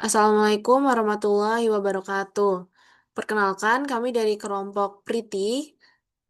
Assalamualaikum warahmatullahi wabarakatuh. Perkenalkan, kami dari kelompok Priti,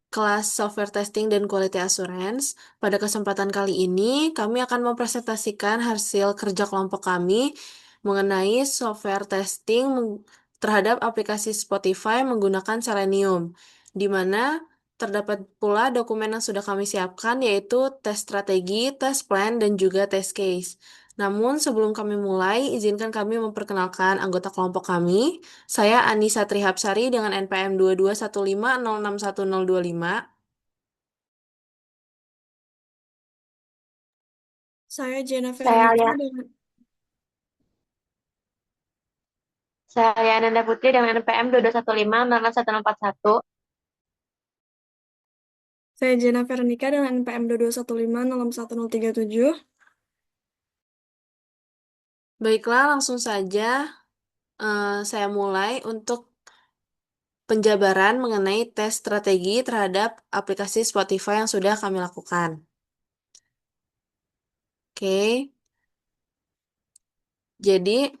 kelas Software Testing dan Quality Assurance. Pada kesempatan kali ini, kami akan mempresentasikan hasil kerja kelompok kami mengenai software testing terhadap aplikasi Spotify menggunakan Selenium, di mana terdapat pula dokumen yang sudah kami siapkan, yaitu tes strategi, tes plan, dan juga test case. Namun, sebelum kami mulai, izinkan kami memperkenalkan anggota kelompok kami. Saya Anissa Trihapsari dengan NPM 2215061025. Saya Jena Saya Veronica Alia, dengan saya Ananda Putri dengan NPM 2215061041. saya Jena Veronica dengan NPM 2215061037. Baiklah, langsung saja saya mulai untuk penjabaran mengenai tes strategi terhadap aplikasi Spotify yang sudah kami lakukan. Oke, jadi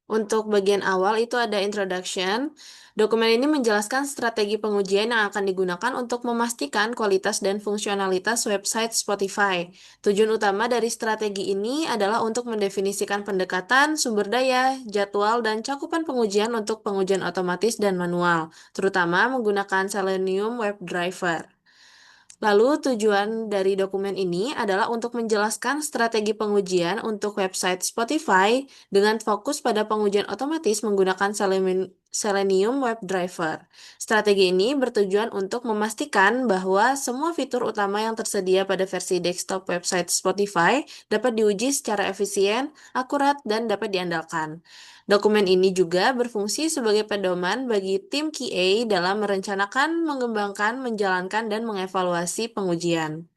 untuk bagian awal itu ada introduction. Dokumen ini menjelaskan strategi pengujian yang akan digunakan untuk memastikan kualitas dan fungsionalitas website Spotify. Tujuan utama dari strategi ini adalah untuk mendefinisikan pendekatan, sumber daya, jadwal, dan cakupan pengujian untuk pengujian otomatis dan manual, terutama menggunakan Selenium WebDriver. Lalu tujuan dari dokumen ini adalah untuk menjelaskan strategi pengujian untuk website Spotify dengan fokus pada pengujian otomatis menggunakan Selenium WebDriver. Strategi ini bertujuan untuk memastikan bahwa semua fitur utama yang tersedia pada versi desktop website Spotify dapat diuji secara efisien, akurat, dan dapat diandalkan. Dokumen ini juga berfungsi sebagai pedoman bagi tim QA dalam merencanakan, mengembangkan, menjalankan, dan mengevaluasi pengujian.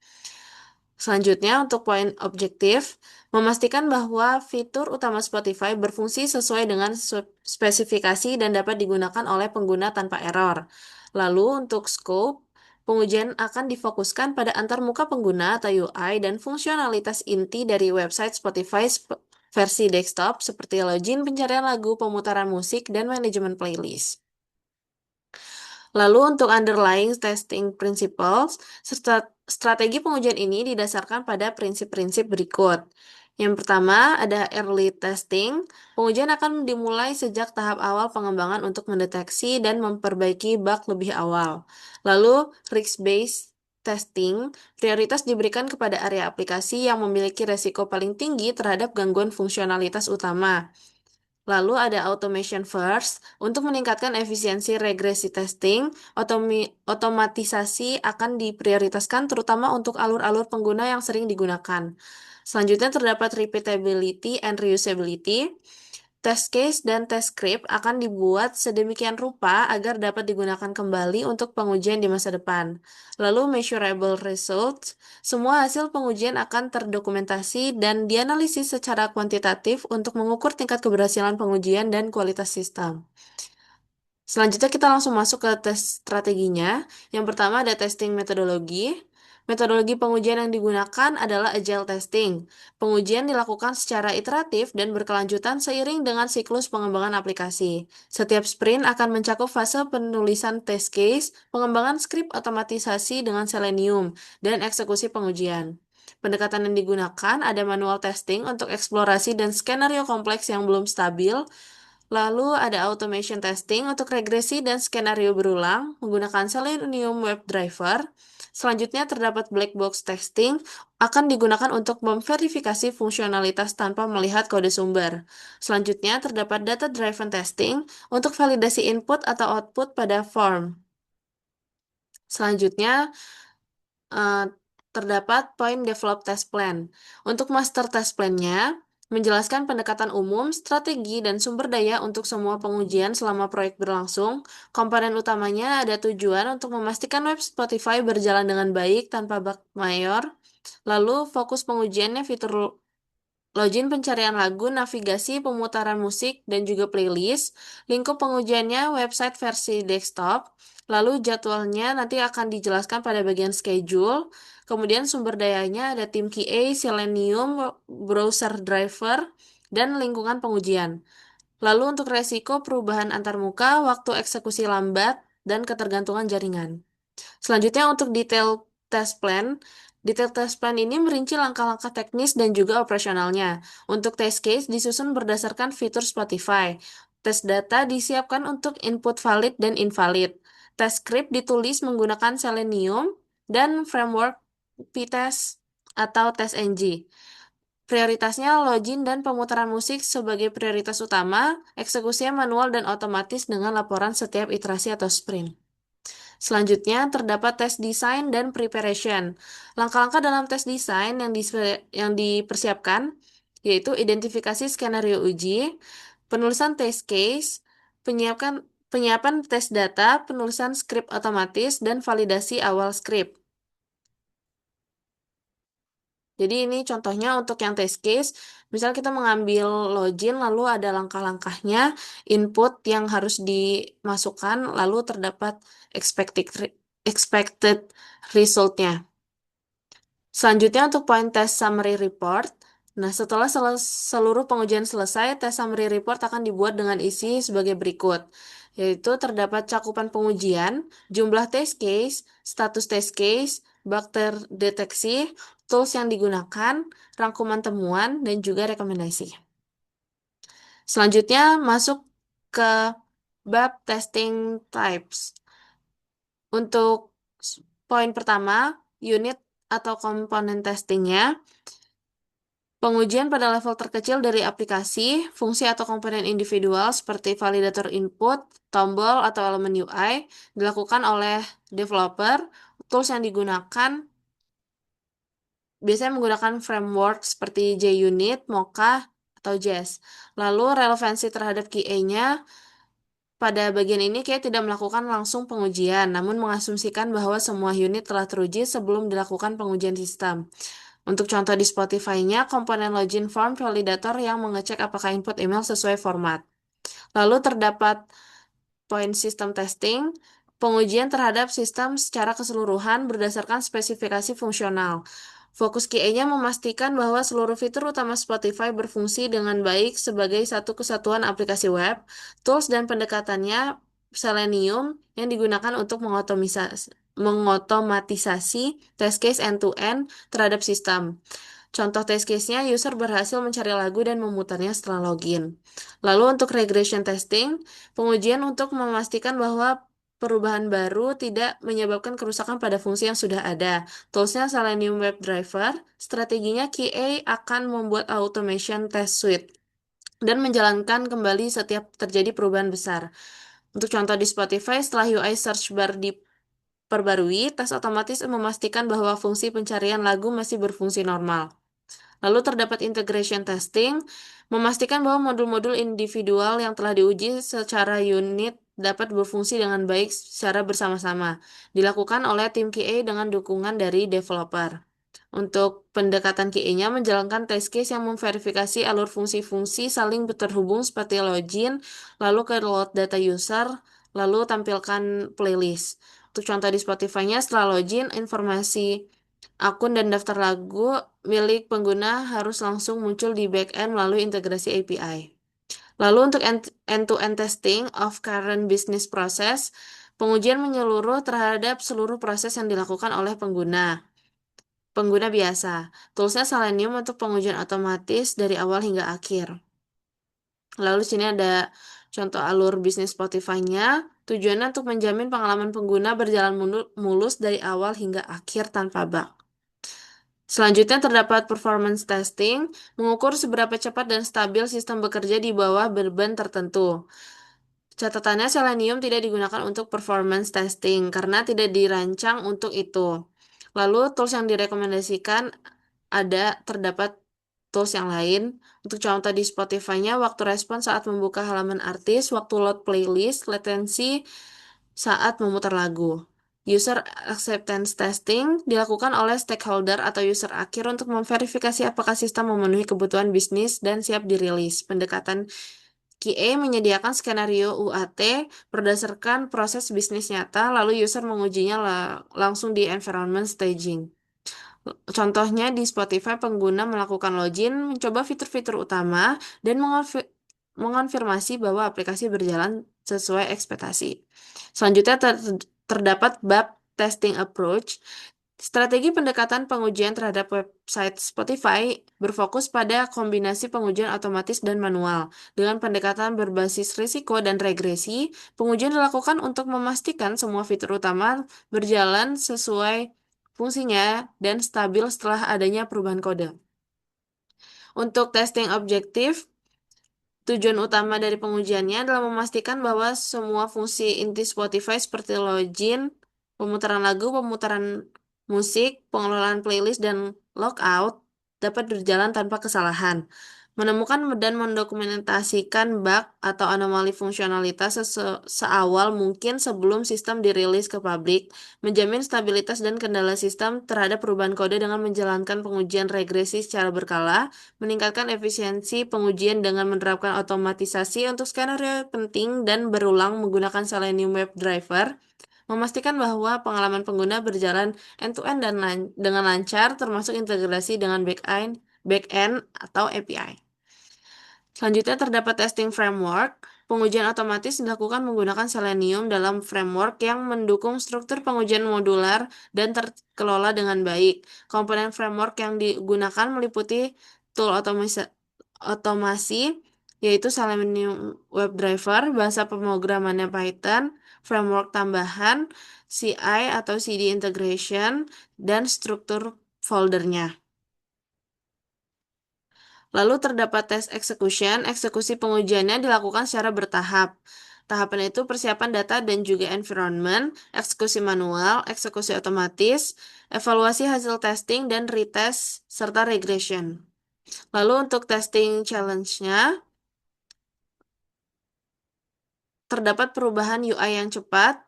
Selanjutnya, untuk poin objektif, memastikan bahwa fitur utama Spotify berfungsi sesuai dengan spesifikasi dan dapat digunakan oleh pengguna tanpa error. Lalu, untuk scope, pengujian akan difokuskan pada antarmuka pengguna atau UI dan fungsionalitas inti dari website Spotify versi desktop seperti login pencarian lagu, pemutaran musik, dan manajemen playlist. Lalu untuk underlying testing principles, strategi pengujian ini didasarkan pada prinsip-prinsip berikut. Yang pertama ada early testing. Pengujian akan dimulai sejak tahap awal pengembangan untuk mendeteksi dan memperbaiki bug lebih awal. Lalu risk-based testing, prioritas diberikan kepada area aplikasi yang memiliki resiko paling tinggi terhadap gangguan fungsionalitas utama. Lalu ada automation first. Untuk meningkatkan efisiensi regresi testing, otomatisasi akan diprioritaskan terutama untuk alur-alur pengguna yang sering digunakan. Selanjutnya terdapat repeatability and reusability. Test case dan test script akan dibuat sedemikian rupa agar dapat digunakan kembali untuk pengujian di masa depan. Lalu measurable results, semua hasil pengujian akan terdokumentasi dan dianalisis secara kuantitatif untuk mengukur tingkat keberhasilan pengujian dan kualitas sistem. Selanjutnya kita langsung masuk ke tes strateginya. Yang pertama ada testing metodologi. Metodologi pengujian yang digunakan adalah agile testing. Pengujian dilakukan secara iteratif dan berkelanjutan seiring dengan siklus pengembangan aplikasi. Setiap sprint akan mencakup fase penulisan test case, pengembangan skrip otomatisasi dengan Selenium, dan eksekusi pengujian. Pendekatan yang digunakan ada manual testing untuk eksplorasi dan skenario kompleks yang belum stabil. Lalu ada automation testing untuk regresi dan skenario berulang menggunakan Selenium WebDriver. Selanjutnya terdapat black box testing akan digunakan untuk memverifikasi fungsionalitas tanpa melihat kode sumber. Selanjutnya terdapat data driven testing untuk validasi input atau output pada form. Selanjutnya eh, terdapat point develop test plan. Untuk master test plan-nya, menjelaskan pendekatan umum, strategi, dan sumber daya untuk semua pengujian selama proyek berlangsung. Komponen utamanya ada tujuan untuk memastikan web Spotify berjalan dengan baik tanpa bug mayor. Lalu fokus pengujiannya fitur login pencarian lagu, navigasi, pemutaran musik, dan juga playlist. Lingkup pengujiannya website versi desktop. Lalu jadwalnya nanti akan dijelaskan pada bagian schedule. Kemudian sumber dayanya ada tim QA, Selenium, browser driver, dan lingkungan pengujian. Lalu untuk resiko perubahan antarmuka, waktu eksekusi lambat, dan ketergantungan jaringan. Selanjutnya untuk test plan. Detail test plan ini merinci langkah-langkah teknis dan juga operasionalnya. Untuk test case disusun berdasarkan fitur Spotify. Tes data disiapkan untuk input valid dan invalid. Test script ditulis menggunakan Selenium dan framework PTest atau TestNG. Prioritasnya login dan pemutaran musik sebagai prioritas utama, eksekusinya manual dan otomatis dengan laporan setiap iterasi atau sprint. Selanjutnya, terdapat tes design dan preparation. Langkah-langkah dalam tes desain yang dipersiapkan yaitu identifikasi skenario uji, penulisan test case, penyiapan tes data, penulisan skrip otomatis, dan validasi awal skrip. Jadi ini contohnya untuk yang test case, misal kita mengambil login, lalu ada langkah-langkahnya, input yang harus dimasukkan, lalu terdapat expected resultnya. Selanjutnya untuk point test summary report. Nah, setelah seluruh pengujian selesai, test summary report akan dibuat dengan isi sebagai berikut, yaitu terdapat cakupan pengujian, jumlah test case, status test case, bug terdeteksi, tools yang digunakan, rangkuman temuan, dan juga rekomendasi. Selanjutnya masuk ke bab testing types. Untuk poin pertama, unit atau komponen testingnya. Pengujian pada level terkecil dari aplikasi, fungsi atau komponen individual seperti validator input, tombol, atau elemen UI dilakukan oleh developer. Tools yang digunakan biasanya menggunakan framework seperti JUnit, Mocha, atau Jest. Lalu relevansi terhadap QA-nya, pada bagian ini QA tidak melakukan langsung pengujian, namun mengasumsikan bahwa semua unit telah teruji sebelum dilakukan pengujian sistem. Untuk contoh di Spotify-nya, komponen login form validator yang mengecek apakah input email sesuai format. Lalu terdapat poin sistem testing, pengujian terhadap sistem secara keseluruhan berdasarkan spesifikasi fungsional. Fokus QA-nya memastikan bahwa seluruh fitur utama Spotify berfungsi dengan baik sebagai satu kesatuan aplikasi web, tools dan pendekatannya Selenium yang digunakan untuk mengotomatisasi test case end-to-end terhadap sistem. Contoh test case-nya, user berhasil mencari lagu dan memutarnya setelah login. Lalu untuk regression testing, pengujian untuk memastikan bahwa perubahan baru tidak menyebabkan kerusakan pada fungsi yang sudah ada. Toolsnya Selenium WebDriver, strateginya QA akan membuat automation test suite dan menjalankan kembali setiap terjadi perubahan besar. Untuk contoh di Spotify, setelah UI search bar diperbarui, tes otomatis memastikan bahwa fungsi pencarian lagu masih berfungsi normal. Lalu terdapat integration testing, memastikan bahwa modul-modul individual yang telah diuji secara unit dapat berfungsi dengan baik secara bersama-sama. Dilakukan oleh tim QA dengan dukungan dari developer. Untuk pendekatan QA-nya menjalankan test case yang memverifikasi alur fungsi-fungsi saling terhubung seperti login, lalu ke load data user, lalu tampilkan playlist. Untuk contoh di Spotify-nya, setelah login, informasi akun dan daftar lagu milik pengguna harus langsung muncul di backend melalui integrasi API. Lalu untuk end-to-end testing of current business process, pengujian menyeluruh terhadap seluruh proses yang dilakukan oleh pengguna biasa. Toolsnya Selenium untuk pengujian otomatis dari awal hingga akhir. Lalu sini ada contoh alur bisnis Spotify-nya. Tujuannya untuk menjamin pengalaman pengguna berjalan mulus dari awal hingga akhir tanpa bug. Selanjutnya terdapat performance testing, mengukur seberapa cepat dan stabil sistem bekerja di bawah beban tertentu. Catatannya Selenium tidak digunakan untuk performance testing karena tidak dirancang untuk itu. Lalu tools yang direkomendasikan terdapat tools yang lain. Untuk contoh di Spotify-nya, waktu respon saat membuka halaman artis, waktu load playlist, latensi saat memutar lagu. User acceptance testing dilakukan oleh stakeholder atau user akhir untuk memverifikasi apakah sistem memenuhi kebutuhan bisnis dan siap dirilis. Pendekatan QA menyediakan skenario UAT berdasarkan proses bisnis nyata, lalu user mengujinya langsung di environment staging. Contohnya di Spotify, pengguna melakukan login, mencoba fitur-fitur utama, dan mengonfirmasi bahwa aplikasi berjalan sesuai ekspektasi. Selanjutnya terdapat bab testing approach. Strategi pendekatan pengujian terhadap website Spotify berfokus pada kombinasi pengujian otomatis dan manual. Dengan pendekatan berbasis risiko dan regresi, pengujian dilakukan untuk memastikan semua fitur utama berjalan sesuai fungsinya dan stabil setelah adanya perubahan kode. Untuk testing objektif, tujuan utama dari pengujiannya adalah memastikan bahwa semua fungsi inti Spotify seperti login, pemutaran lagu, pemutaran musik, pengelolaan playlist, dan logout dapat berjalan tanpa kesalahan. Menemukan dan mendokumentasikan bug atau anomali fungsionalitas seawal mungkin sebelum sistem dirilis ke publik, menjamin stabilitas dan kendala sistem terhadap perubahan kode dengan menjalankan pengujian regresi secara berkala, meningkatkan efisiensi pengujian dengan menerapkan otomatisasi untuk skenario penting dan berulang menggunakan Selenium WebDriver, memastikan bahwa pengalaman pengguna berjalan end-to-end dan dengan lancar, termasuk integrasi dengan back-end atau API. Selanjutnya terdapat testing framework. Pengujian otomatis dilakukan menggunakan Selenium dalam framework yang mendukung struktur pengujian modular dan terkelola dengan baik. Komponen framework yang digunakan meliputi tool otomasi, yaitu Selenium WebDriver, bahasa pemrogramannya Python, framework tambahan, CI atau CD integration, dan struktur foldernya. Lalu terdapat tes execution. Eksekusi pengujiannya dilakukan secara bertahap. Tahapan itu persiapan data dan juga environment, eksekusi manual, eksekusi otomatis, evaluasi hasil testing, dan retest, serta regression. Lalu untuk testing challenge-nya, terdapat perubahan UI yang cepat,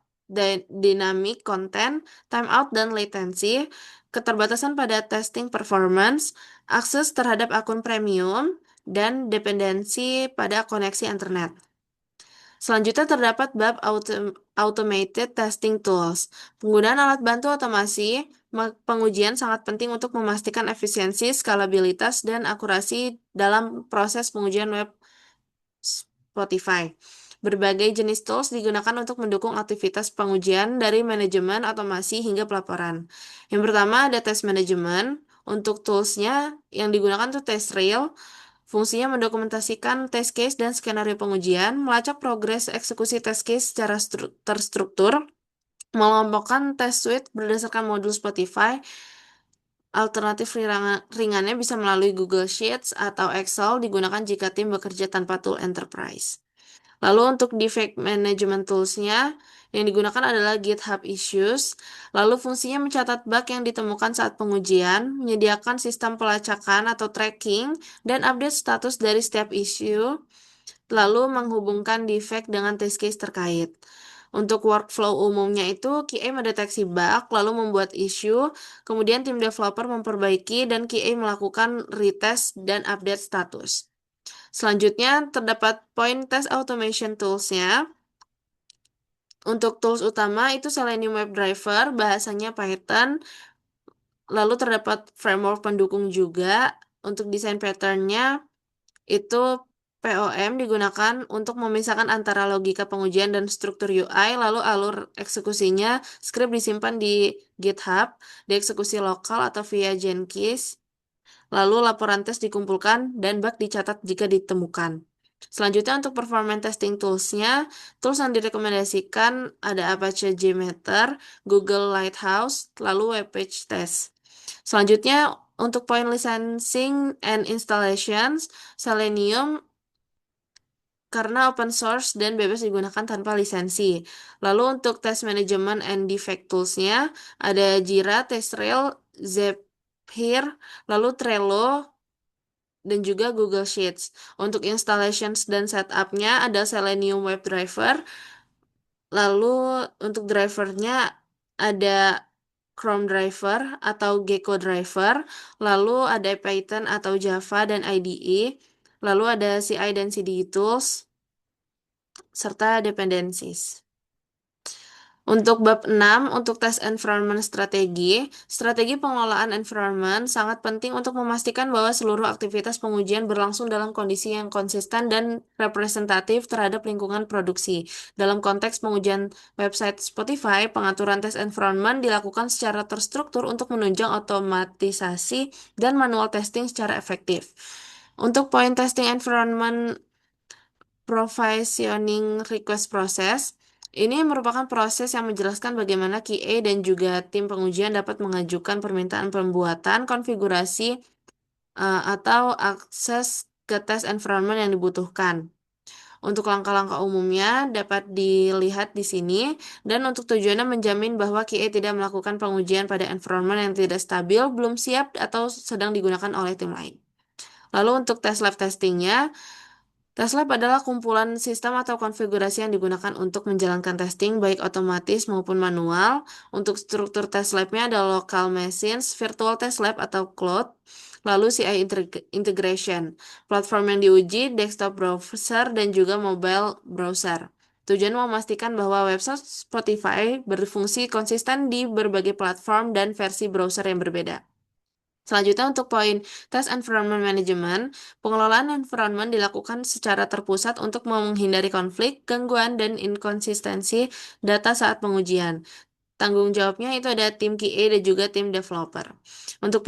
dynamic content, timeout dan latency, keterbatasan pada testing performance, akses terhadap akun premium, dan dependensi pada koneksi internet. Selanjutnya terdapat bab automated testing tools. Penggunaan alat bantu otomasi pengujian sangat penting untuk memastikan efisiensi, skalabilitas, dan akurasi dalam proses pengujian web Spotify. Berbagai jenis tools digunakan untuk mendukung aktivitas pengujian dari manajemen, otomasi, hingga pelaporan. Yang pertama ada test management. Untuk toolsnya yang digunakan untuk TestRail, fungsinya mendokumentasikan test case dan skenario pengujian, melacak progres eksekusi test case secara terstruktur, mengelompokkan test suite berdasarkan modul Spotify. Alternatif ringannya bisa melalui Google Sheets atau Excel digunakan jika tim bekerja tanpa tool enterprise. Lalu untuk defect management tools-nya yang digunakan adalah GitHub Issues. Lalu fungsinya mencatat bug yang ditemukan saat pengujian, menyediakan sistem pelacakan atau tracking, dan update status dari setiap issue, lalu menghubungkan defect dengan test case terkait. Untuk workflow umumnya itu, QA mendeteksi bug, lalu membuat issue, kemudian tim developer memperbaiki, dan QA melakukan retest dan update status. Selanjutnya, terdapat point test automation tools-nya. Untuk tools utama itu Selenium WebDriver, bahasanya Python. Lalu terdapat framework pendukung juga. Untuk desain pattern-nya itu POM digunakan untuk memisahkan antara logika pengujian dan struktur UI, lalu alur eksekusinya, script disimpan di GitHub, dieksekusi lokal atau via Jenkins. Lalu laporan tes dikumpulkan dan bug dicatat jika ditemukan. Selanjutnya untuk performance testing tools-nya, tools yang direkomendasikan ada Apache JMeter, Google Lighthouse, lalu Webpage Test. Selanjutnya untuk point licensing and installations, Selenium karena open source dan bebas digunakan tanpa lisensi. Lalu untuk test management and defect tools-nya ada Jira, TestRail, Zapier, lalu Trello, dan juga Google Sheets. Untuk installations dan setup-nya ada Selenium WebDriver. Lalu untuk drivernya ada Chrome Driver atau Gecko Driver. Lalu ada Python atau Java dan IDE. Lalu ada CI dan CD Tools serta dependencies. Untuk bab 6, untuk tes environment strategi, strategi pengelolaan environment sangat penting untuk memastikan bahwa seluruh aktivitas pengujian berlangsung dalam kondisi yang konsisten dan representatif terhadap lingkungan produksi. Dalam konteks pengujian website Spotify, pengaturan tes environment dilakukan secara terstruktur untuk menunjang otomatisasi dan manual testing secara efektif. Untuk poin testing environment provisioning request process, ini merupakan proses yang menjelaskan bagaimana QA dan juga tim pengujian dapat mengajukan permintaan pembuatan, konfigurasi, atau akses ke tes environment yang dibutuhkan. Untuk langkah-langkah umumnya dapat dilihat di sini, dan untuk tujuannya menjamin bahwa QA tidak melakukan pengujian pada environment yang tidak stabil, belum siap, atau sedang digunakan oleh tim lain. Lalu untuk tes lab testingnya, tes lab adalah kumpulan sistem atau konfigurasi yang digunakan untuk menjalankan testing baik otomatis maupun manual. Untuk struktur tes labnya ada local machines, virtual test lab atau cloud, lalu CI integration. Platform yang diuji, desktop browser dan juga mobile browser. Tujuan memastikan bahwa website Spotify berfungsi konsisten di berbagai platform dan versi browser yang berbeda. Selanjutnya untuk poin Test Environment Management, pengelolaan environment dilakukan secara terpusat untuk menghindari konflik, gangguan, dan inkonsistensi data saat pengujian. Tanggung jawabnya itu ada tim QA dan juga tim developer. Untuk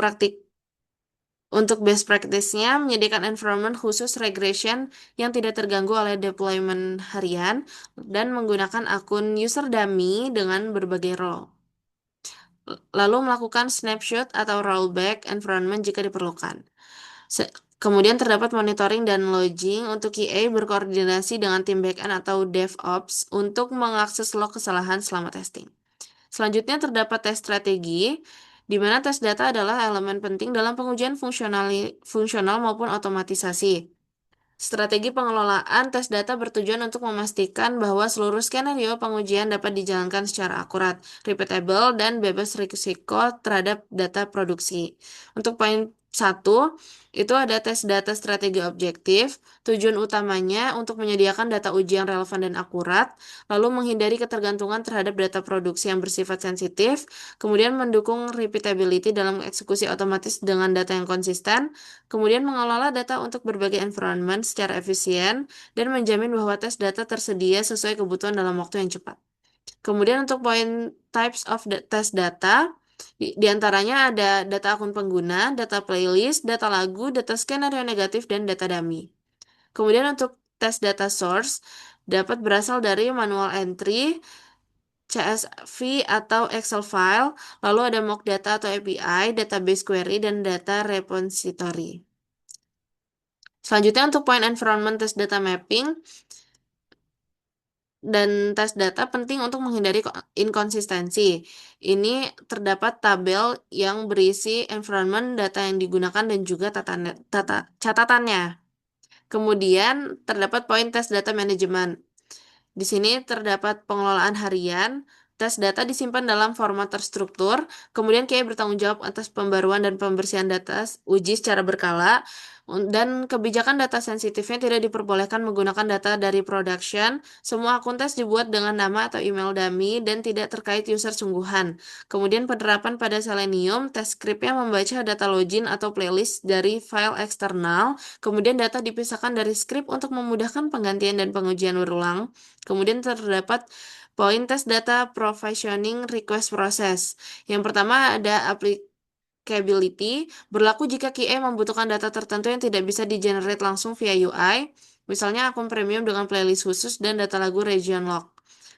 untuk best practice-nya, menyediakan environment khusus regression yang tidak terganggu oleh deployment harian dan menggunakan akun user dummy dengan berbagai role. Lalu melakukan snapshot atau rollback environment jika diperlukan. Kemudian terdapat monitoring dan logging untuk QA berkoordinasi dengan tim backend atau DevOps untuk mengakses log kesalahan selama testing. Selanjutnya terdapat tes strategi, di mana tes data adalah elemen penting dalam pengujian fungsional maupun otomatisasi. Strategi pengelolaan tes data bertujuan untuk memastikan bahwa seluruh skenario pengujian dapat dijalankan secara akurat, repeatable, dan bebas risiko terhadap data produksi. Untuk poin 1, itu ada tes data strategi objektif. Tujuan utamanya untuk menyediakan data uji yang relevan dan akurat, lalu menghindari ketergantungan terhadap data produksi yang bersifat sensitif, kemudian mendukung repeatability dalam eksekusi otomatis dengan data yang konsisten, kemudian mengelola data untuk berbagai environment secara efisien, dan menjamin bahwa tes data tersedia sesuai kebutuhan dalam waktu yang cepat. Kemudian untuk poin types of test data, di antaranya ada data akun pengguna, data playlist, data lagu, data skenario negatif, dan data dummy. Kemudian untuk tes data source, dapat berasal dari manual entry, CSV atau Excel file, lalu ada mock data atau API, database query, dan data repository. Selanjutnya untuk point environment test data mapping dan tes data penting untuk menghindari inkonsistensi. Ini terdapat tabel yang berisi environment data yang digunakan dan juga catatannya. Kemudian terdapat poin tes data management. Di sini terdapat pengelolaan harian, tes data disimpan dalam format terstruktur, kemudian QA bertanggung jawab atas pembaruan dan pembersihan data uji secara berkala, dan kebijakan data sensitifnya tidak diperbolehkan menggunakan data dari production. Semua akun tes dibuat dengan nama atau email dummy dan tidak terkait user sungguhan. Kemudian penerapan pada Selenium, tes scriptnya membaca data login atau playlist dari file eksternal, kemudian data dipisahkan dari script untuk memudahkan penggantian dan pengujian berulang. Kemudian terdapat poin tes data provisioning request process. Yang pertama ada applicability, berlaku jika QA membutuhkan data tertentu yang tidak bisa di-generate langsung via UI, misalnya akun premium dengan playlist khusus dan data lagu region log.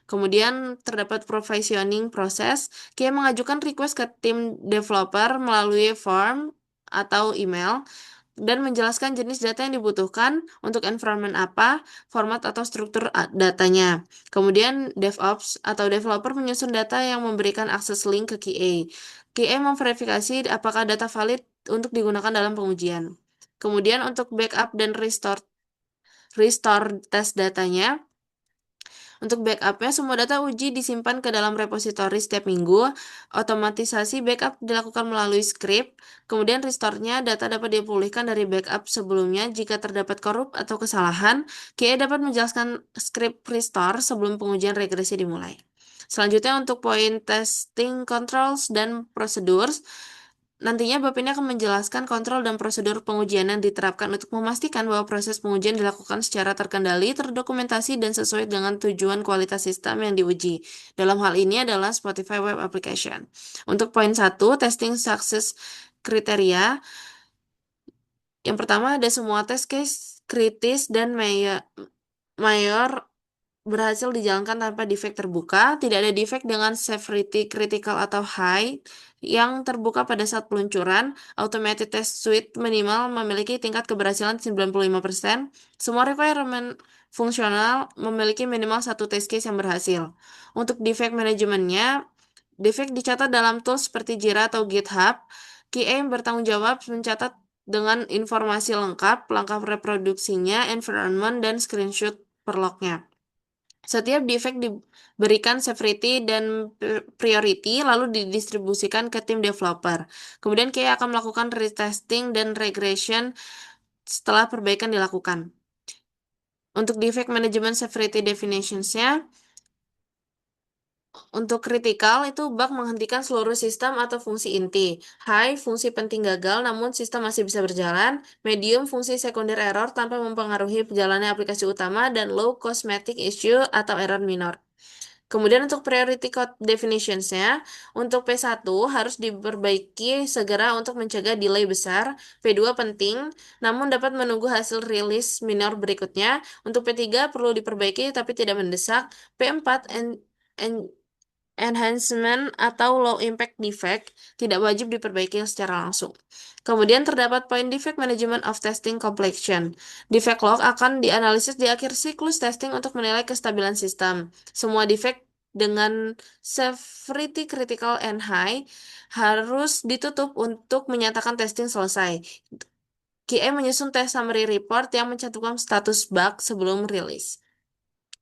Kemudian terdapat provisioning process, QA mengajukan request ke tim developer melalui form atau email, dan menjelaskan jenis data yang dibutuhkan untuk environment apa, format atau struktur datanya. Kemudian DevOps atau developer menyusun data yang memberikan akses link ke QA. QA memverifikasi apakah data valid untuk digunakan dalam pengujian. Kemudian untuk backup dan restore tes datanya, untuk backupnya, semua data uji disimpan ke dalam repositori setiap minggu. Otomatisasi backup dilakukan melalui script. Kemudian restore-nya, data dapat dipulihkan dari backup sebelumnya jika terdapat korup atau kesalahan. QA dapat menjelaskan script restore sebelum pengujian regresi dimulai. Selanjutnya untuk poin testing controls dan procedures, nantinya bab ini akan menjelaskan kontrol dan prosedur pengujian yang diterapkan untuk memastikan bahwa proses pengujian dilakukan secara terkendali, terdokumentasi, dan sesuai dengan tujuan kualitas sistem yang diuji. Dalam hal ini adalah Spotify Web Application. Untuk poin satu, testing success kriteria. Yang pertama ada semua tes case kritis dan mayor berhasil dijalankan tanpa defek terbuka, tidak ada defek dengan severity critical atau high yang terbuka pada saat peluncuran, automated test suite minimal memiliki tingkat keberhasilan 95%, semua requirement fungsional memiliki minimal satu test case yang berhasil. Untuk defect manajemennya, defect dicatat dalam tools seperti Jira atau GitHub. QA yang bertanggung jawab mencatat dengan informasi lengkap, langkah reproduksinya, environment, dan screenshot per lognya. Setiap defect diberikan severity dan priority, lalu didistribusikan ke tim developer. Kemudian QA akan melakukan retesting dan regression setelah perbaikan dilakukan. Untuk defect management severity definitions-nya, untuk kritikal itu bug menghentikan seluruh sistem atau fungsi inti. High, fungsi penting gagal namun sistem masih bisa berjalan. Medium, fungsi sekunder error tanpa mempengaruhi perjalanannya aplikasi utama. Dan low, cosmetic issue atau error minor. Kemudian untuk priority code definitions-nya, untuk P1 harus diperbaiki segera untuk mencegah delay besar. P2 penting, namun dapat menunggu hasil rilis minor berikutnya. Untuk P3 perlu diperbaiki tapi tidak mendesak. P4 enhancement atau low impact defect tidak wajib diperbaiki secara langsung. Kemudian terdapat poin defect management of testing completion. Defect log akan dianalisis di akhir siklus testing untuk menilai kestabilan sistem. Semua defect dengan severity critical and high harus ditutup untuk menyatakan testing selesai. QA menyusun test summary report yang mencantumkan status bug sebelum rilis.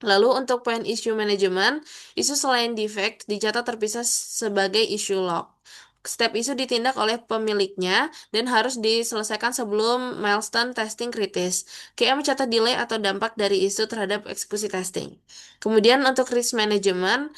Lalu untuk poin issue management, isu selain defect dicatat terpisah sebagai issue log. Step isu ditindak oleh pemiliknya dan harus diselesaikan sebelum milestone testing kritis. QA mencatat delay atau dampak dari isu terhadap eksekusi testing. Kemudian untuk risk management,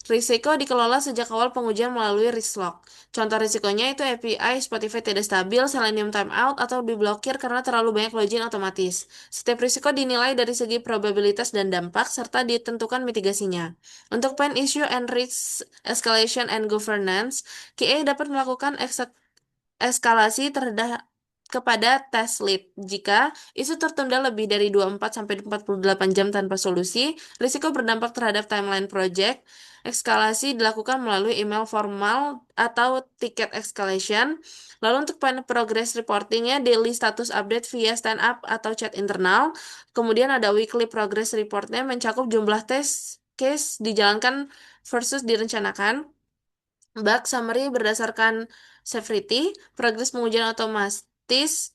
risiko dikelola sejak awal pengujian melalui risk log. Contoh risikonya itu API Spotify tidak stabil, Selenium timeout, atau diblokir karena terlalu banyak login otomatis. Setiap risiko dinilai dari segi probabilitas dan dampak, serta ditentukan mitigasinya. Untuk poin issue and risk escalation and governance, QA dapat melakukan eskalasi terhadap kepada task lead. Jika isu tertunda lebih dari 24 sampai 48 jam tanpa solusi, risiko berdampak terhadap timeline project. Eskalasi dilakukan melalui email formal atau ticket escalation. Lalu untuk progress reportingnya, daily status update via stand up atau chat internal. Kemudian ada weekly progress reportnya mencakup jumlah tes case dijalankan versus direncanakan. Bug summary berdasarkan severity, progres pengujian otomatis,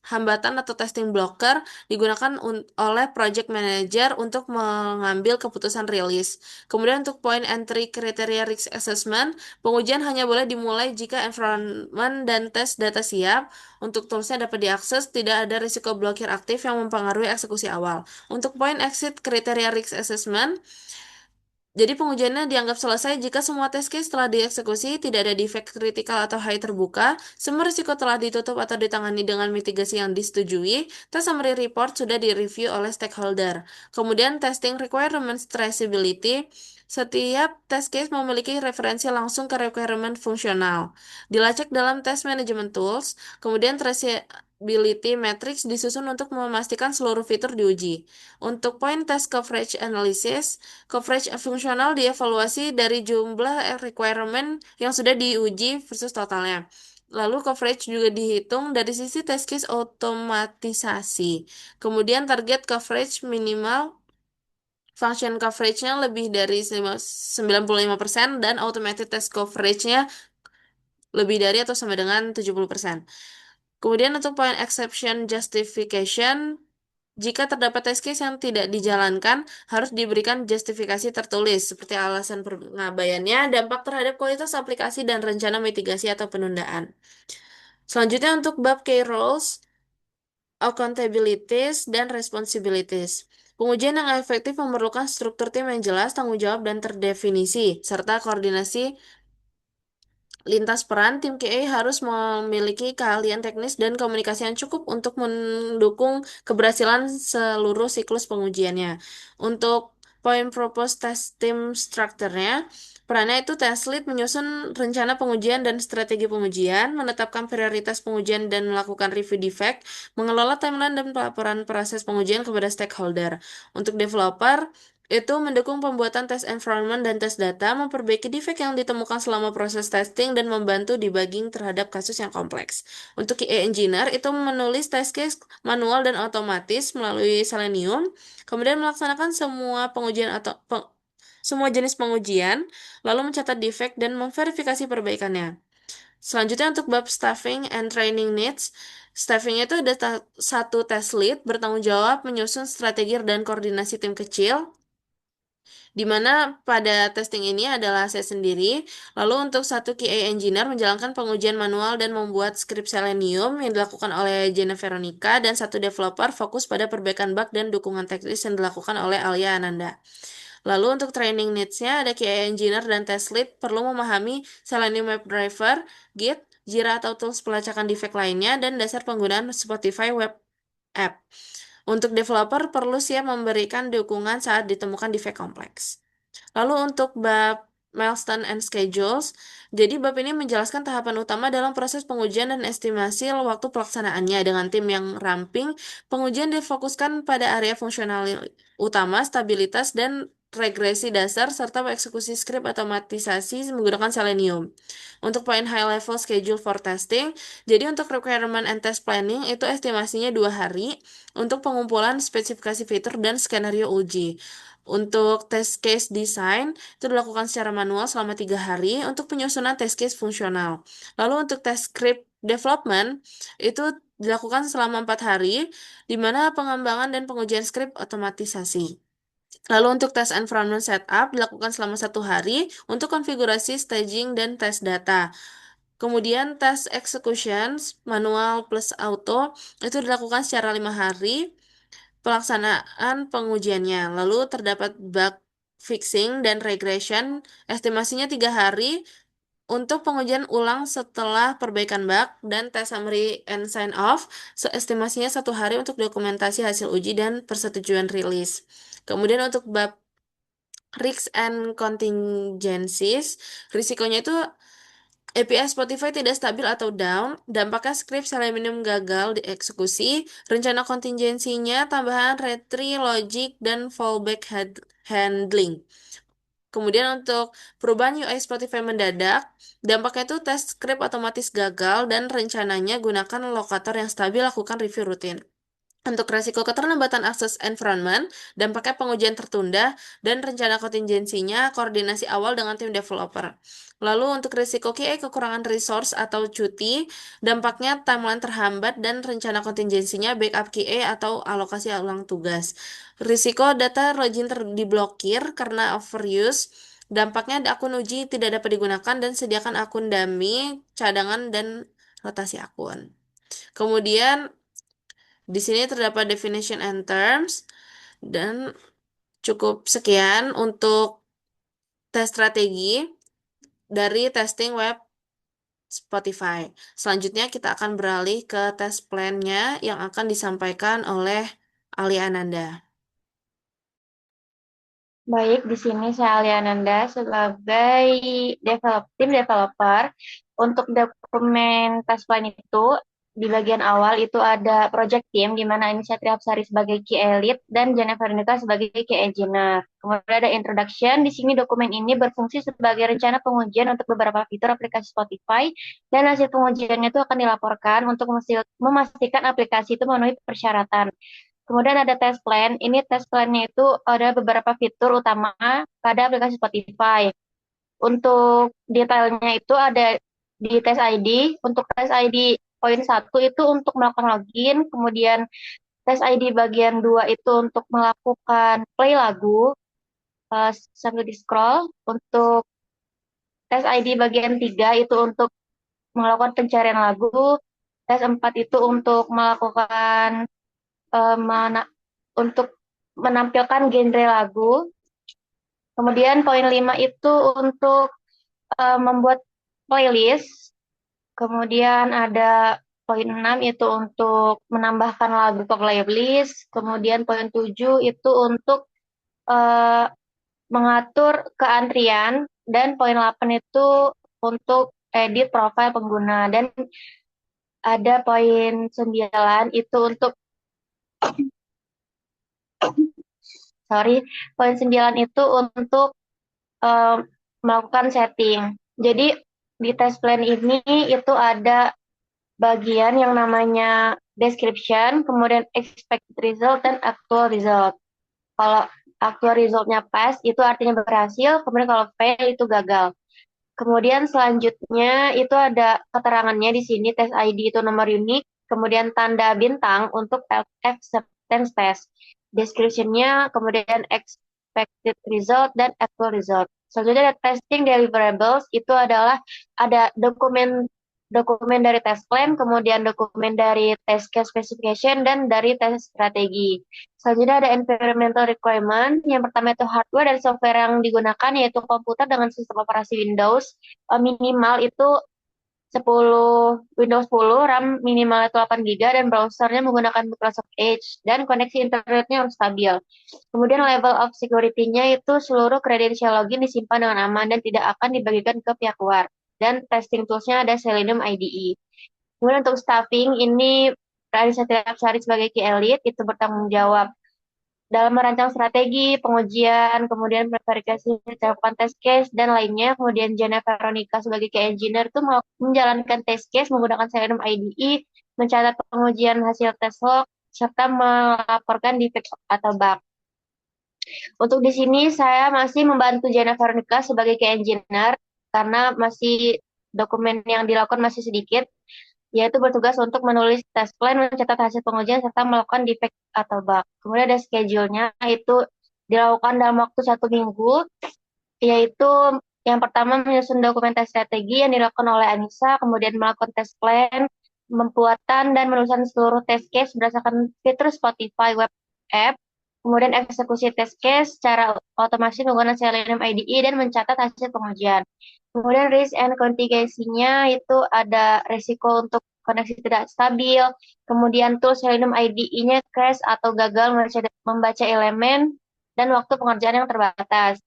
hambatan atau testing blocker digunakan oleh project manager untuk mengambil keputusan rilis. Kemudian untuk point entry kriteria risk assessment, pengujian hanya boleh dimulai jika environment dan tes data siap. Untuk toolsnya dapat diakses, tidak ada risiko blokir aktif yang mempengaruhi eksekusi awal. Untuk point exit kriteria risk assessment, jadi pengujiannya dianggap selesai jika semua test case telah dieksekusi, tidak ada defect kritikal atau high terbuka, semua risiko telah ditutup atau ditangani dengan mitigasi yang disetujui, tes summary report sudah direview oleh stakeholder. Kemudian testing requirements traceability, setiap test case memiliki referensi langsung ke requirement fungsional. Dilacak dalam test management tools, kemudian traceability matrix disusun untuk memastikan seluruh fitur diuji. Untuk point test coverage analysis, coverage fungsional dievaluasi dari jumlah requirement yang sudah diuji versus totalnya. Lalu coverage juga dihitung dari sisi test case otomatisasi. Kemudian target coverage minimal function coverage-nya lebih dari 95% dan automated test coverage-nya lebih dari atau sama dengan 70%. Kemudian untuk point exception justification, jika terdapat test case yang tidak dijalankan, harus diberikan justifikasi tertulis, seperti alasan pengabaiannya, dampak terhadap kualitas aplikasi, dan rencana mitigasi atau penundaan. Selanjutnya untuk bab key roles, accountabilities, dan responsibilities. Pengujian yang efektif memerlukan struktur tim yang jelas, tanggung jawab, dan terdefinisi, serta koordinasi lintas peran. Tim QA harus memiliki keahlian teknis dan komunikasi yang cukup untuk mendukung keberhasilan seluruh siklus pengujiannya. Untuk point propose test team structure-nya, perannya itu test lead menyusun rencana pengujian dan strategi pengujian, menetapkan prioritas pengujian dan melakukan review defect, mengelola timeline dan pelaporan proses pengujian kepada stakeholder. Untuk developer, itu mendukung pembuatan test environment dan tes data, memperbaiki defect yang ditemukan selama proses testing, dan membantu debugging terhadap kasus yang kompleks. Untuk QA engineer, itu menulis test case manual dan otomatis melalui Selenium, kemudian melaksanakan semua jenis pengujian, lalu mencatat defect dan memverifikasi perbaikannya. Selanjutnya untuk bab staffing and training needs, staffingnya itu ada satu test lead bertanggung jawab menyusun strategi dan koordinasi tim kecil, di mana pada testing ini adalah saya sendiri. Lalu untuk satu QA engineer menjalankan pengujian manual dan membuat skrip Selenium yang dilakukan oleh Jenna Veronica, dan satu developer fokus pada perbaikan bug dan dukungan teknis yang dilakukan oleh Alia Ananda. Lalu untuk training needs-nya ada QA engineer dan test lead perlu memahami Selenium WebDriver, Git, Jira atau tools pelacakan defect lainnya, dan dasar penggunaan Spotify web app. Untuk developer perlu siap memberikan dukungan saat ditemukan defect kompleks. Lalu untuk bab milestone and schedules, jadi bab ini menjelaskan tahapan utama dalam proses pengujian dan estimasi waktu pelaksanaannya. Dengan tim yang ramping, pengujian difokuskan pada area fungsional utama, stabilitas, dan regresi dasar, serta eksekusi skrip otomatisasi menggunakan Selenium. Untuk poin high level schedule for testing, jadi untuk requirement and test planning itu estimasinya 2 hari untuk pengumpulan spesifikasi fitur dan skenario uji. Untuk test case design itu dilakukan secara manual selama 3 hari untuk penyusunan test case fungsional. Lalu untuk test script development itu dilakukan selama 4 hari, di mana pengembangan dan pengujian skrip otomatisasi. Lalu untuk tes environment setup dilakukan selama 1 hari untuk konfigurasi, staging, dan tes data. Kemudian tes executions manual plus auto itu dilakukan secara 5 hari pelaksanaan pengujiannya. Lalu terdapat bug fixing dan regression, estimasinya 3 hari untuk pengujian ulang setelah perbaikan bug, dan tes summary and sign off, estimasinya 1 hari untuk dokumentasi hasil uji dan persetujuan rilis. Kemudian untuk bab risks and contingencies, risikonya itu API Spotify tidak stabil atau down, dampaknya skrip Selenium gagal dieksekusi, rencana kontingensinya, tambahan retry, logic, dan fallback handling. Kemudian untuk perubahan UI Spotify mendadak, dampaknya itu tes skrip otomatis gagal, dan rencananya gunakan lokator yang stabil, lakukan review rutin. Untuk resiko keterlambatan akses environment, dampaknya pengujian tertunda, dan rencana kontingensinya koordinasi awal dengan tim developer. Lalu untuk risiko QA kekurangan resource atau cuti, dampaknya timeline terhambat, dan rencana kontingensinya backup QA atau alokasi ulang tugas. Risiko data login diblokir karena overuse, dampaknya akun uji tidak dapat digunakan, dan sediakan akun dummy, cadangan, dan rotasi akun. Kemudian di sini terdapat definition and terms, dan cukup sekian untuk tes strategi dari testing web Spotify. Selanjutnya kita akan beralih ke tes plan-nya yang akan disampaikan oleh Ali Ananda. Baik, di sini saya Aliananda sebagai tim developer. Untuk dokumen task plan itu, di bagian awal itu ada project team, di mana ini Satria Hapsari sebagai QA lead dan Jennifer Veronica sebagai QA engineer. Kemudian ada introduction, di sini dokumen ini berfungsi sebagai rencana pengujian untuk beberapa fitur aplikasi Spotify, dan hasil pengujiannya itu akan dilaporkan untuk memastikan aplikasi itu memenuhi persyaratan. Kemudian ada test plan. Ini test plan-nya itu ada beberapa fitur utama pada aplikasi Spotify. Untuk detailnya itu ada di tes ID. Untuk tes ID poin 1 itu untuk melakukan login. Kemudian tes ID bagian 2 itu untuk melakukan play lagu sambil di scroll. Untuk tes ID bagian 3 itu untuk melakukan pencarian lagu. Tes 4 itu untuk melakukan mana untuk menampilkan genre lagu. Kemudian poin 5 itu untuk membuat playlist. Kemudian ada poin 6 itu untuk menambahkan lagu ke playlist. Kemudian poin 7 itu untuk eh, mengatur keantrian. Dan poin 8 itu untuk edit profil pengguna. Dan ada poin 9 itu untuk, sorry, poin 9 itu untuk eh, melakukan setting. Jadi di test plan ini itu ada bagian yang namanya description, kemudian expected result, dan actual result. Kalau actual resultnya pas, itu artinya berhasil, kemudian kalau fail itu gagal. Kemudian selanjutnya itu ada keterangannya di sini, tes ID itu nomor unik, kemudian tanda bintang untuk acceptance test. Description-nya, kemudian expected result, dan actual result. Selanjutnya ada testing deliverables, itu adalah ada dokumen dokumen dari test plan, kemudian dokumen dari test case specification, dan dari test strategi. Selanjutnya ada environmental requirement. Yang pertama itu hardware dan software yang digunakan yaitu komputer dengan sistem operasi Windows. Minimal itu 10 Windows 10, RAM minimal itu 8 GB dan browsernya menggunakan Microsoft Edge dan koneksi internetnya harus stabil. Kemudian level of security-nya itu seluruh credential login disimpan dengan aman dan tidak akan dibagikan ke pihak luar. Dan testing tools-nya ada Selenium IDE. Kemudian untuk staffing ini Raisa Sari sebagai key elite itu bertanggung jawab dalam merancang strategi, pengujian, kemudian verifikasi cakupan test case, dan lainnya. Kemudian Jana Veronica sebagai key engineer itu menjalankan test case menggunakan Selenium IDE, mencatat pengujian hasil test log, serta melaporkan defect atau bug. Untuk di sini saya masih membantu Jana Veronica sebagai key engineer karena masih dokumen yang dilakukan masih sedikit, yaitu bertugas untuk menulis test plan, mencatat hasil pengujian, serta melakukan defect atau bug. Kemudian ada schedule-nya, itu dilakukan dalam waktu 1 minggu, yaitu yang pertama menyusun dokumentasi strategi yang dilakukan oleh Anissa, kemudian melakukan test plan, pembuatan dan menuliskan seluruh test case berdasarkan fitur Spotify web app, kemudian eksekusi test case secara otomatis menggunakan Selenium IDE dan mencatat hasil pengujian. Kemudian risk and contingency-nya itu ada risiko untuk koneksi tidak stabil, kemudian tool Selenium IDE-nya crash atau gagal membaca elemen, dan waktu pengerjaan yang terbatas.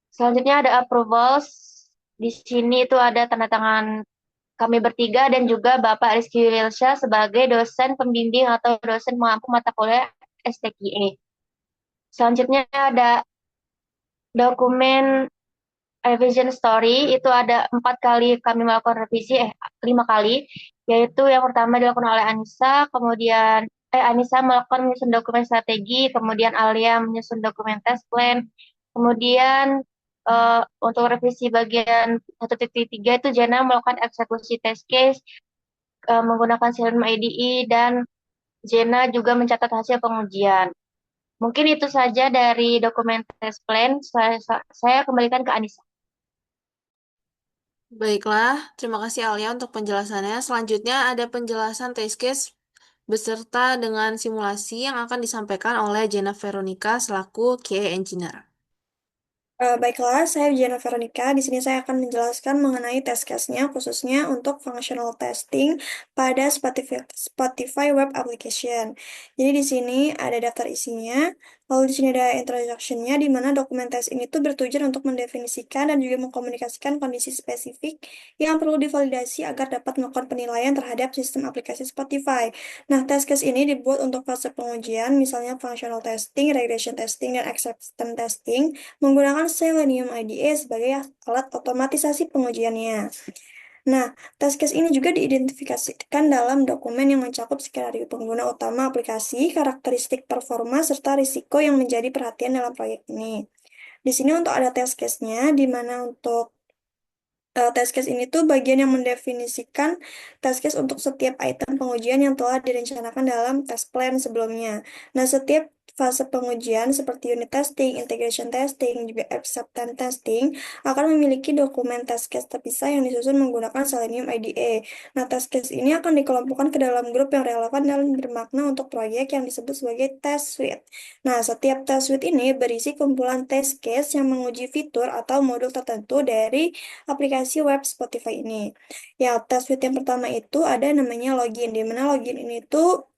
Selanjutnya ada approvals. Di sini itu ada tanda tangan kami bertiga dan juga Bapak Rizky Wilsyah sebagai dosen pembimbing atau dosen pengampu mata kuliah STQE. Selanjutnya ada dokumen revision story, itu ada 4 kali kami melakukan revisi, 5 kali, yaitu yang pertama dilakukan oleh Anissa, kemudian Anissa melakukan menyusun dokumen strategi, kemudian Alia menyusun dokumen test plan, kemudian untuk revisi bagian 1.3 itu Jana melakukan eksekusi test case menggunakan Selenium IDE, dan Jena juga mencatat hasil pengujian. Mungkin itu saja dari dokumen test plan. Saya kembalikan ke Anissa. Baiklah, terima kasih Alia untuk penjelasannya. Selanjutnya ada penjelasan test case beserta dengan simulasi yang akan disampaikan oleh Jena Veronica selaku QA Engineer. Baiklah, saya Diana Veronica. Di sini saya akan menjelaskan mengenai test case-nya, khususnya untuk functional testing pada Spotify Web Application. Jadi di sini ada daftar isinya, lalu di sini ada introduction-nya, di mana dokumen tes ini tuh bertujuan untuk mendefinisikan dan juga mengkomunikasikan kondisi spesifik yang perlu divalidasi agar dapat melakukan penilaian terhadap sistem aplikasi Spotify. Nah, test case ini dibuat untuk fase pengujian, misalnya functional testing, regression testing, dan acceptance testing, menggunakan Selenium IDE sebagai alat otomatisasi pengujiannya. Nah, test case ini juga diidentifikasikan dalam dokumen yang mencakup skenario pengguna utama aplikasi, karakteristik performa, serta risiko yang menjadi perhatian dalam proyek ini. Di sini untuk ada test case-nya, di mana untuk test case ini tuh bagian yang mendefinisikan test case untuk setiap item pengujian yang telah direncanakan dalam test plan sebelumnya. Nah, setiap fase pengujian seperti unit testing, integration testing, juga acceptance testing akan memiliki dokumen test case terpisah yang disusun menggunakan Selenium IDE. Nah, test case ini akan dikelompokkan ke dalam grup yang relevan dan bermakna untuk proyek yang disebut sebagai test suite. Nah, setiap test suite ini berisi kumpulan test case yang menguji fitur atau modul tertentu dari aplikasi web Spotify ini. Ya, test suite yang pertama itu ada namanya login, di mana login ini tuh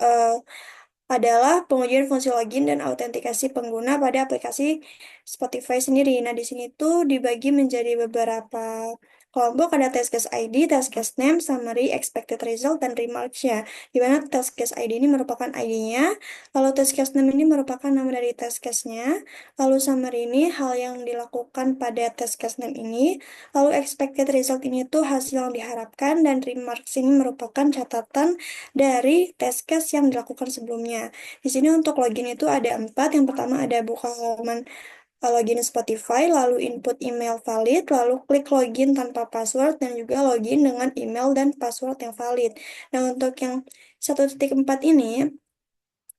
adalah pengujian fungsi login dan autentikasi pengguna pada aplikasi Spotify sendiri. Nah, di sini tuh dibagi menjadi beberapa kelompok, ada test case ID, test case name, summary, expected result, dan remarks-nya. Di mana test case ID ini merupakan ID-nya, lalu test case name ini merupakan nama dari test case-nya, lalu summary ini hal yang dilakukan pada test case name ini, lalu expected result ini tuh hasil yang diharapkan, dan remarks ini merupakan catatan dari test case yang dilakukan sebelumnya. Di sini untuk login itu ada 4. Yang pertama ada buka halaman login Spotify, lalu input email valid, lalu klik login tanpa password, dan juga login dengan email dan password yang valid. Nah, untuk yang 1.4 ini,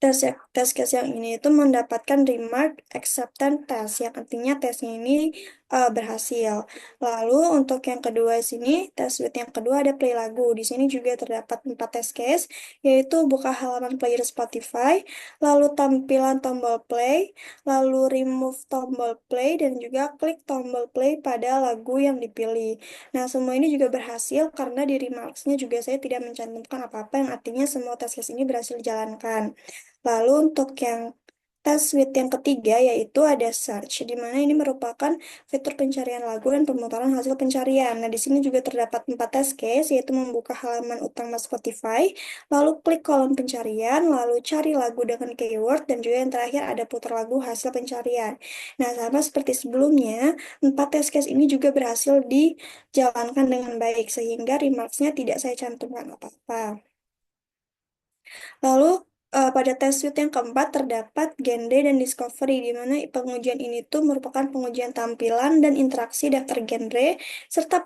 tes case yang ini itu mendapatkan remark acceptance test, yang artinya tesnya ini berhasil. Lalu untuk yang kedua sini, tes suite yang kedua ada play lagu. Di sini juga terdapat 4 test case, yaitu buka halaman player Spotify, lalu tampilan tombol play, lalu remove tombol play, dan juga klik tombol play pada lagu yang dipilih. Nah, semua ini juga berhasil karena di remarks-nya juga saya tidak mencantumkan apa-apa, yang artinya semua test case ini berhasil dijalankan. Lalu untuk yang tes suite yang ketiga yaitu ada search, di mana ini merupakan fitur pencarian lagu dan pemutaran hasil pencarian. Nah, di sini juga terdapat 4 test case, yaitu membuka halaman utama Spotify, lalu klik kolom pencarian, lalu cari lagu dengan keyword, dan juga yang terakhir ada putar lagu hasil pencarian. Nah, sama seperti sebelumnya, 4 test case ini juga berhasil dijalankan dengan baik, sehingga remarks-nya tidak saya cantumkan apa-apa. Lalu pada tes suite yang keempat terdapat genre dan discovery, di mana pengujian ini tuh merupakan pengujian tampilan dan interaksi daftar genre serta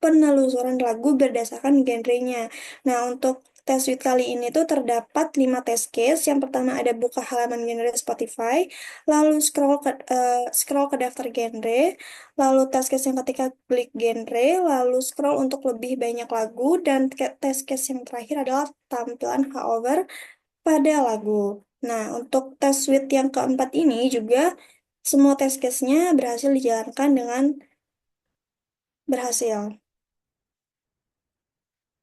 penelusuran lagu berdasarkan genrenya. Nah, untuk tes suite kali ini tuh terdapat 5 test case. Yang pertama ada buka halaman genre Spotify, lalu scroll ke daftar genre, lalu test case yang ketiga klik genre, lalu scroll untuk lebih banyak lagu, dan test case yang terakhir adalah tampilan hover pada lagu. Nah, untuk tes suite yang keempat ini juga semua test case-nya berhasil dijalankan dengan berhasil.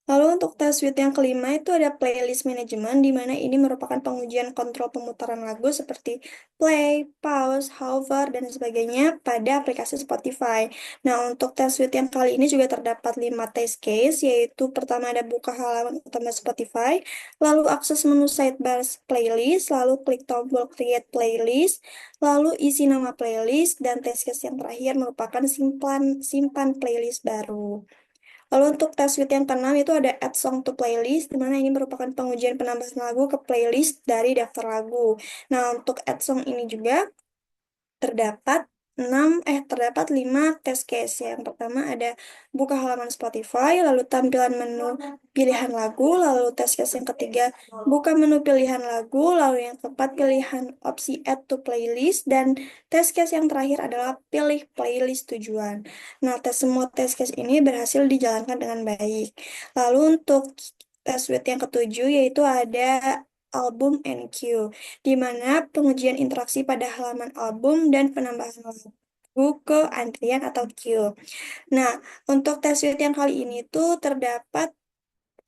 Lalu untuk tes suite yang kelima itu ada playlist management, di mana ini merupakan pengujian kontrol pemutaran lagu seperti play, pause, hover, dan sebagainya pada aplikasi Spotify. Nah, untuk tes suite yang kali ini juga terdapat 5 test case, yaitu pertama ada buka halaman utama Spotify, lalu akses menu sidebar playlist, lalu klik tombol create playlist, lalu isi nama playlist, dan test case yang terakhir merupakan simpan playlist baru. Lalu untuk tes suite yang keenam itu ada add song to playlist, di mana ini merupakan pengujian penambahan lagu ke playlist dari daftar lagu. Nah, untuk add song ini juga terdapat terdapat 5 test case. Yang pertama ada buka halaman Spotify, lalu tampilan menu pilihan lagu, lalu test case yang ketiga buka menu pilihan lagu, lalu yang keempat pilihan opsi add to playlist, dan test case yang terakhir adalah pilih playlist tujuan. Nah, semua test case ini berhasil dijalankan dengan baik. Lalu untuk test suite yang ketujuh yaitu ada album NQ, di mana pengujian interaksi pada halaman album dan penambahan lagu ke antrian atau queue. Nah, untuk tes suite yang kali ini tuh terdapat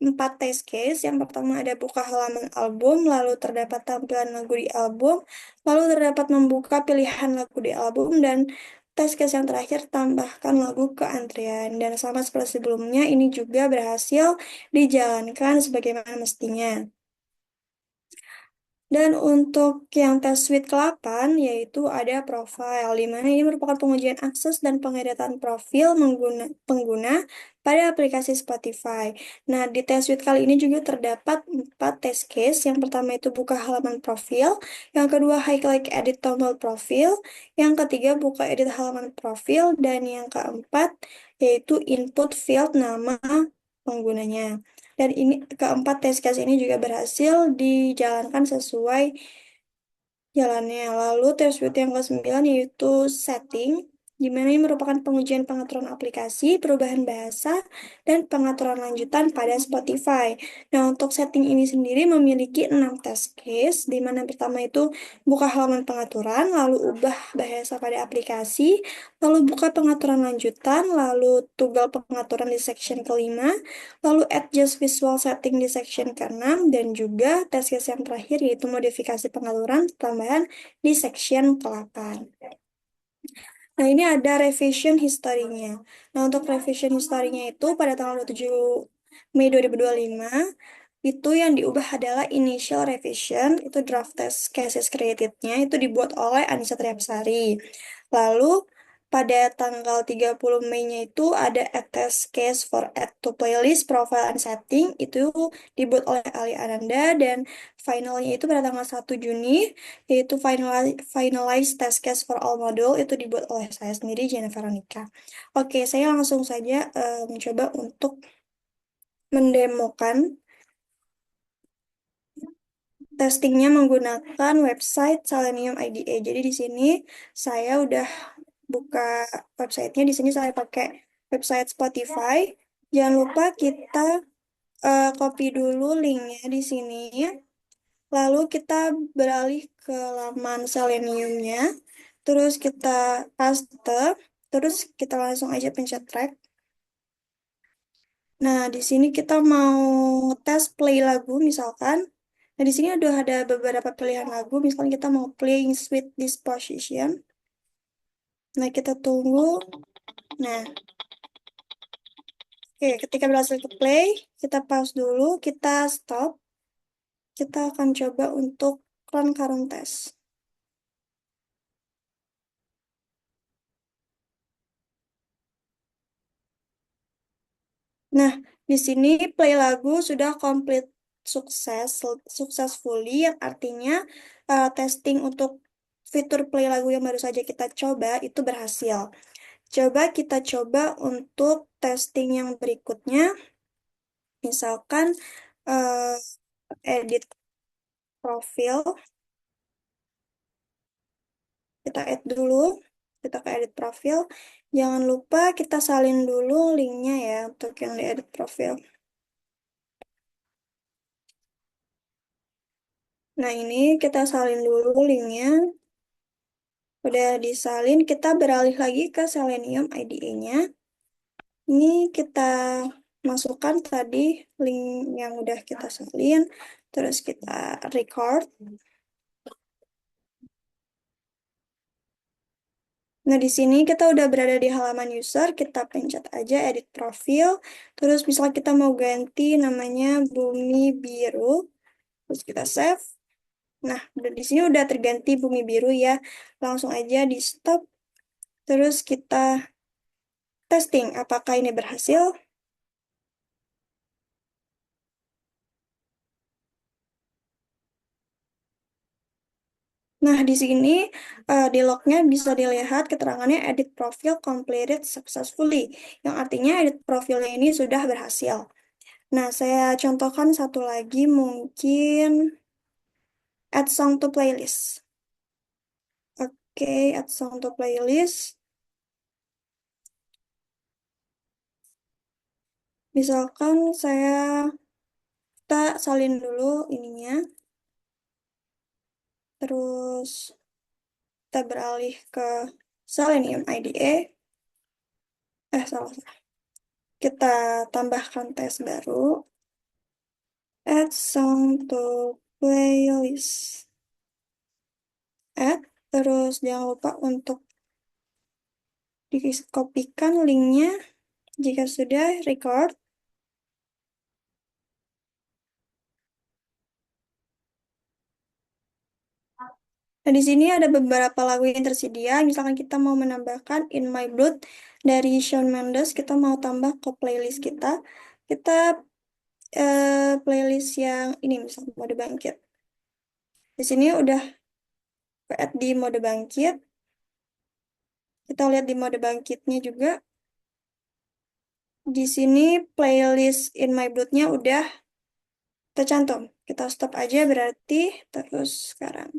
4 test case. Yang pertama ada buka halaman album, lalu terdapat tampilan lagu di album, lalu terdapat membuka pilihan lagu di album, dan test case yang terakhir tambahkan lagu ke antrian. Dan sama seperti sebelumnya, ini juga berhasil dijalankan sebagaimana mestinya. Dan untuk yang tes suite ke-8 yaitu ada profile, di mana ini merupakan pengujian akses dan pengedatan profil pengguna pada aplikasi Spotify. Nah, di tes suite kali ini juga terdapat 4 test case. Yang pertama itu buka halaman profil, yang kedua klik edit tombol profil, yang ketiga buka edit halaman profil, dan yang keempat yaitu input field nama penggunanya. Dan ini keempat test case ini juga berhasil dijalankan sesuai jalannya. Lalu tes suite yang ke-9 yaitu setting, di mana ini merupakan pengujian pengaturan aplikasi, perubahan bahasa, dan pengaturan lanjutan pada Spotify. Nah, untuk setting ini sendiri memiliki 6 test case, di mana pertama itu buka halaman pengaturan, lalu ubah bahasa pada aplikasi, lalu buka pengaturan lanjutan, lalu toggle pengaturan di section kelima, lalu adjust visual setting di section ke-6, dan juga test case yang terakhir yaitu modifikasi pengaturan tambahan di section ke-8. Nah, ini ada revision historinya. Nah, untuk revision historinya itu pada tanggal 27 Mei 2025, itu yang diubah adalah initial revision, itu draft test cases created-nya, itu dibuat oleh Anissa Triapsari. Lalu, pada tanggal 30 Mei-nya itu ada add test case for add to playlist, profile, and setting, itu dibuat oleh Ali Ananda, dan finalnya itu pada tanggal 1 Juni, yaitu finalize test case for all module itu dibuat oleh saya sendiri, Jana Veronica. Oke, saya langsung saja mencoba untuk mendemokan testingnya menggunakan website Selenium IDE. Jadi di sini saya udah buka websitenya. Di sini saya pakai website Spotify. Jangan lupa kita copy dulu linknya di sini. Lalu kita beralih ke laman Seleniumnya. Terus kita paste. Terus kita langsung aja pencet track. Nah, di sini kita mau ngetes play lagu misalkan. Nah, di sini ada beberapa pilihan lagu. Misalkan kita mau playing Sweet Disposition. Nah, kita tunggu. Nah, oke, ketika berhasil ke play, kita pause dulu, kita stop. Kita akan coba untuk run current test. Nah, di sini play lagu sudah komplit successfully, yang artinya testing untuk fitur play lagu yang baru saja kita coba itu berhasil. Coba kita coba untuk testing yang berikutnya, misalkan eh, edit profil, kita add dulu, kita ke edit profil. Jangan lupa kita salin dulu linknya ya untuk yang di edit profil. Nah, ini kita salin dulu linknya. Udah disalin, kita beralih lagi ke Selenium IDE-nya. Ini kita masukkan tadi link yang udah kita salin, terus kita record. Nah, di sini kita udah berada di halaman user, kita pencet aja edit profil, terus misalnya kita mau ganti namanya Bumi Biru, terus kita save. Nah, di sini udah terganti Bumi Biru ya, langsung aja di stop, terus kita testing apakah ini berhasil. Nah, di sini di lognya bisa dilihat keterangannya edit profile completed successfully, yang artinya edit profilnya ini sudah berhasil. Nah, saya contohkan satu lagi, mungkin add song to playlist. Oke, add song to playlist. Misalkan kita salin dulu ininya, terus kita beralih ke Selenium IDE. Salah. Kita tambahkan tes baru. Add song to playlist. Add, terus jangan lupa untuk dikopikan linknya jika sudah record. Nah, di sini ada beberapa lagu yang tersedia. Misalkan kita mau menambahkan In My Blood dari Shawn Mendes, kita mau tambah ke playlist kita. Kita playlist yang ini misalnya mode bangkit. Di sini udah add di mode bangkit. Kita lihat di mode bangkitnya juga. Di sini playlist In My Blood-nya udah tercantum. Kita stop aja berarti, terus sekarang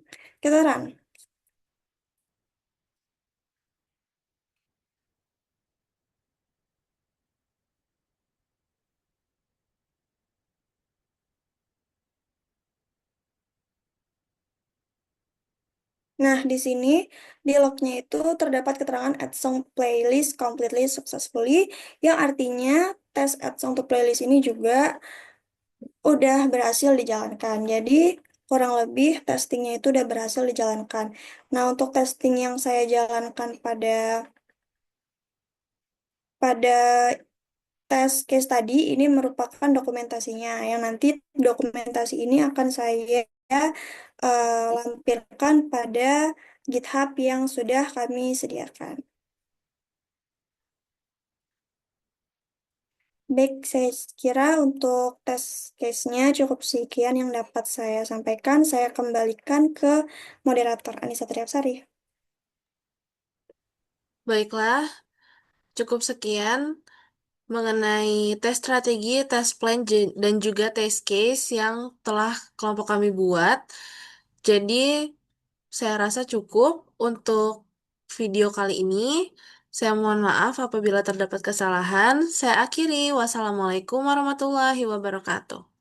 kita run. Nah, di sini di lognya itu terdapat keterangan add song playlist completely successfully, yang artinya tes add song to playlist ini juga udah berhasil dijalankan. Jadi, kurang lebih testingnya itu udah berhasil dijalankan. Nah, untuk testing yang saya jalankan pada tes case tadi ini merupakan dokumentasinya, yang nanti dokumentasi ini akan saya lampirkan pada GitHub yang sudah kami sediakan. Baik, saya kira untuk tes case-nya cukup sekian yang dapat saya sampaikan. Saya kembalikan ke moderator Anissa Triapsari. Baiklah, cukup sekian mengenai tes strategi, tes plan, dan juga tes case yang telah kelompok kami buat. Jadi, saya rasa cukup untuk video kali ini. Saya mohon maaf apabila terdapat kesalahan. Saya akhiri. Wassalamualaikum warahmatullahi wabarakatuh.